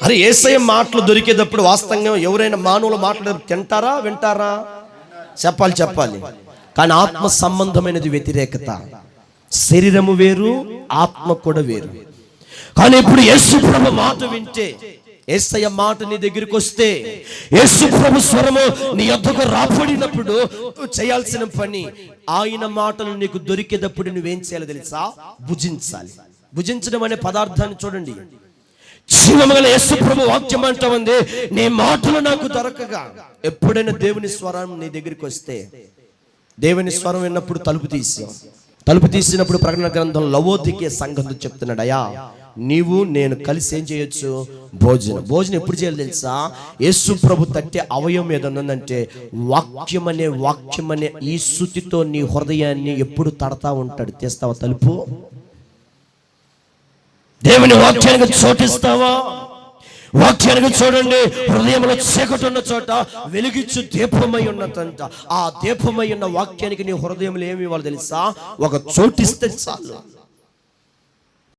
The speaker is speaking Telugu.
మరి యేసయ్య మాటలు దొరికేటప్పుడు వాస్తవంగా ఎవరైనా మానవులు మాట్లాడారు తింటారా వింటారా? చెప్పాలి. కానీ ఆత్మ సంబంధమైనది వ్యతిరేకత. శరీరము వేరు, ఆత్మ కూడా వేరు. కానీ ఇప్పుడు యేసు ప్రభు మాట వింటే, యేసయ్య మాట నీ దగ్గరికి వస్తే, యేసు ప్రభు స్వరము నీ యొద్దకు రాబడినప్పుడు నువ్వు చేయాల్సిన పని, ఆయన మాటలు నీకు దొరికేటప్పుడు నువ్వేం చేయాలి తెలుసా? భుజించాలి. భుజించడం అనే పదార్థాన్ని చూడండి. జీవముగల యేసు ప్రభు వాక్యం అంటా ఉంది, నీ మాటలు నాకు దొరకగా. ఎప్పుడైనా దేవుని స్వరం నీ దగ్గరికి వస్తే, దేవుని స్వరం విన్నప్పుడు తలుపు తీసినప్పుడు ప్రకటన గ్రంథం లవోదికీయ సంఘంతో చెప్తున్నాడు, అయ్యా నీవు నేను కలిసి ఏం చేయొచ్చు? భోజనం ఎప్పుడు చేయాలి తెలుసా? యేసు ప్రభు తట్టే అవయవం ఏదన్నా ఉందంటే వాక్యం అనే ఈ శుద్ధితో నీ హృదయాన్ని ఎప్పుడు తడతా ఉంటాడు. తీస్తావా తలుపు? దేవుని వాక్యానికి చోటిస్తావా? వాక్యానికి చూడండి, హృదయంలో చీకటి ఉన్న చోట వెలిగించు దీపమై ఉన్నదంట. ఆ దీపమై ఉన్న వాక్యానికి నీ హృదయంలో ఏమి ఇవ్వాలి తెలుసా? ఒక చోటిస్తే చాలు.